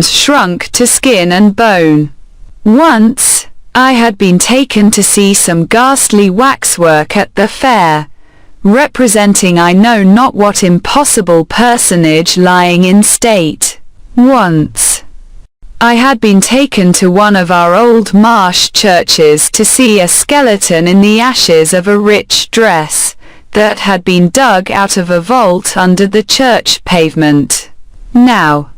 shrunk to skin and bone. Once, I had been taken to see some ghastly waxwork at the fair, representing I know not what impossible personage lying in state. Once, I had been taken to one of our old marsh churches to see a skeleton in the ashes of a rich dress that had been dug out of a vault under the church pavement. Now,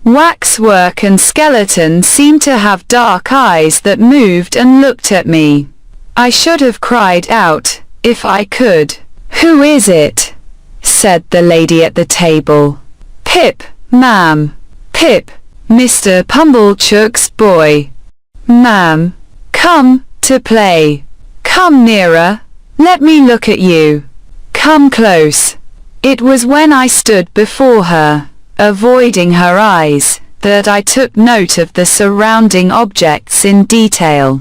waxwork and skeleton seemed to have dark eyes that moved and looked at me. I should have cried out, if I could. "Who is it?" said the lady at the table. "Pip, ma'am. Pip, Mr. Pumblechook's boy. Ma'am, come to play. Come nearer. Let me look at you. Come close." It was when I stood before her, avoiding her eyes, that I took note of the surrounding objects in detail,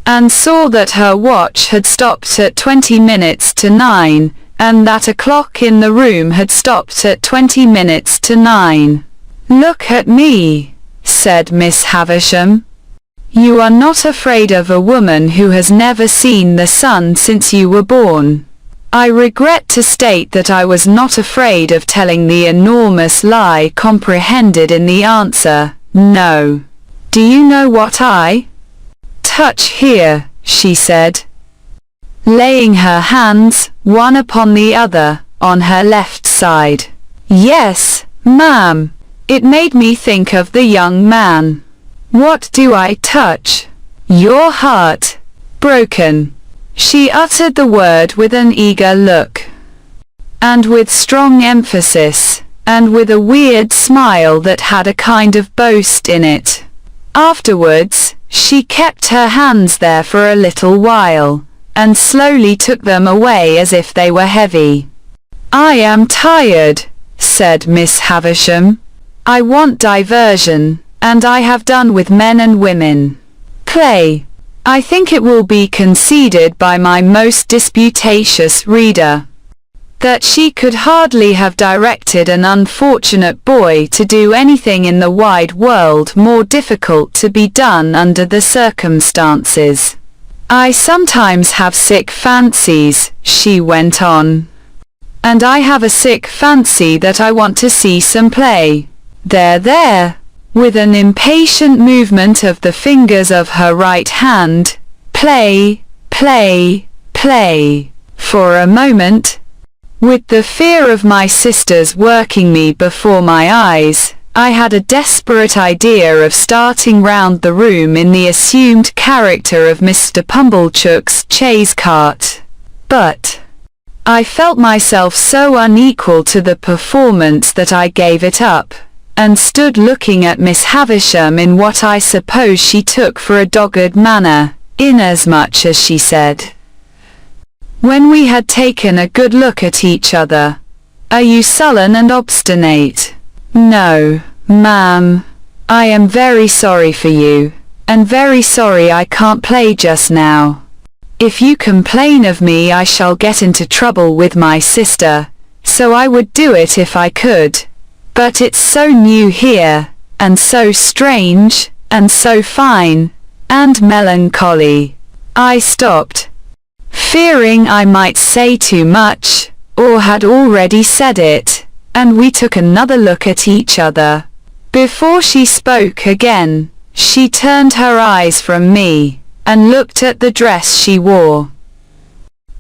and saw that her watch had stopped at 20 minutes to 9, and that a clock in the room had stopped at 20 minutes to 9. "Look at me," said Miss Havisham. "You are not afraid of a woman who has never seen the sun since you were born." I regret to state that I was not afraid of telling the enormous lie comprehended in the answer, no. "Do you know what I touch here?" she said, laying her hands, one upon the other, on her left side. "Yes, ma'am." It made me think of the young man. "What do I touch?" "Your heart. Broken." She uttered the word with an eager look, and with strong emphasis, and with a weird smile that had a kind of boast in it. Afterwards, she kept her hands there for a little while, and slowly took them away as if they were heavy. "I am tired," said Miss Havisham. "I want diversion, and I have done with men and women. Play." I think it will be conceded by my most disputatious reader that she could hardly have directed an unfortunate boy to do anything in the wide world more difficult to be done under the circumstances. "I sometimes have sick fancies," she went on, "and I have a sick fancy that I want to see some play. There, with an impatient movement of the fingers of her right hand, play, play, play, for a moment. With the fear of my sisters working me before my eyes, I had a desperate idea of starting round the room in the assumed character of Mr. Pumblechook's chaise cart. But I felt myself so unequal to the performance that I gave it up, and stood looking at Miss Havisham in what I suppose she took for a dogged manner, inasmuch as she said, when we had taken a good look at each other, "Are you sullen and obstinate?" "No, ma'am. I am very sorry for you, and very sorry I can't play just now. If you complain of me I shall get into trouble with my sister, so I would do it if I could. But it's so new here, and so strange, and so fine, and melancholy." I stopped, fearing I might say too much, or had already said it, and we took another look at each other. Before she spoke again, she turned her eyes from me, and looked at the dress she wore,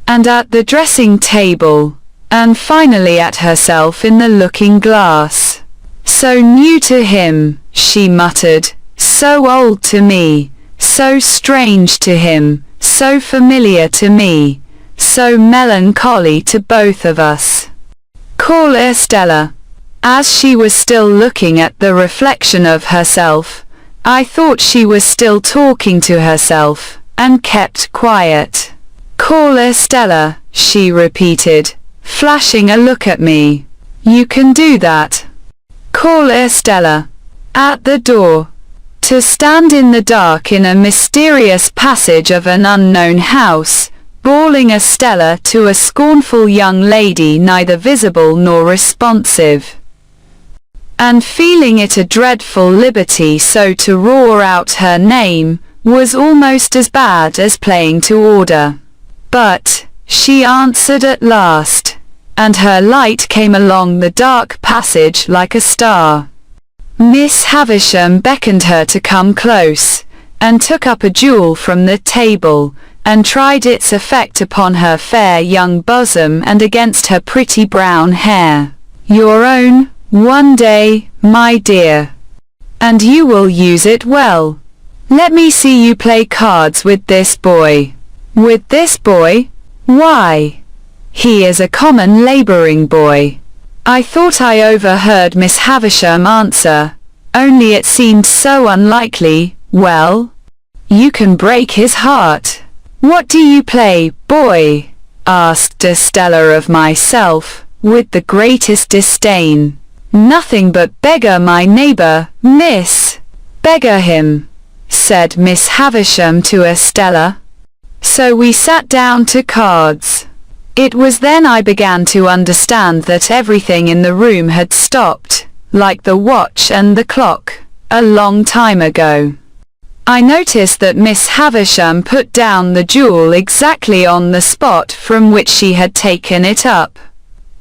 and at the dressing table, and finally at herself in the looking glass. "So new to him," she muttered, "so old to me, so strange to him, so familiar to me, so melancholy to both of us. Call her Stella." As she was still looking at the reflection of herself, I thought she was still talking to herself, and kept quiet. "Call her Stella," she repeated, flashing a look at me. "You can do that. Call her Stella." At the door. To stand in the dark in a mysterious passage of an unknown house, bawling a Stella to a scornful young lady neither visible nor responsive. and feeling it a dreadful liberty so to roar out her name was almost as bad as playing to order. But she answered at last, and her light came along the dark passage like a star. Miss Havisham beckoned her to come close, and took up a jewel from the table, and tried its effect upon her fair young bosom and against her pretty brown hair. Your own, one day, my dear. And you will use it well. Let me see you play cards with this boy. With this boy? Why? He is a common labouring boy. I thought I overheard Miss Havisham answer, only it seemed so unlikely. Well, you can break his heart. What do you play, boy? Asked Estella of myself, with the greatest disdain. Nothing but beggar my neighbour, miss. Beggar him, said Miss Havisham to Estella. So we sat down to cards. It was then I began to understand that everything in the room had stopped, like the watch and the clock, a long time ago. I noticed that Miss Havisham put down the jewel exactly on the spot from which she had taken it up.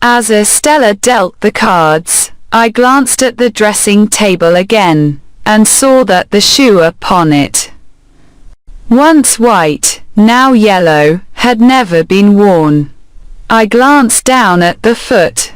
As Estella dealt the cards, I glanced at the dressing table again, and saw that the shoe upon it, once white, now yellow, had never been worn. I glanced down at the foot.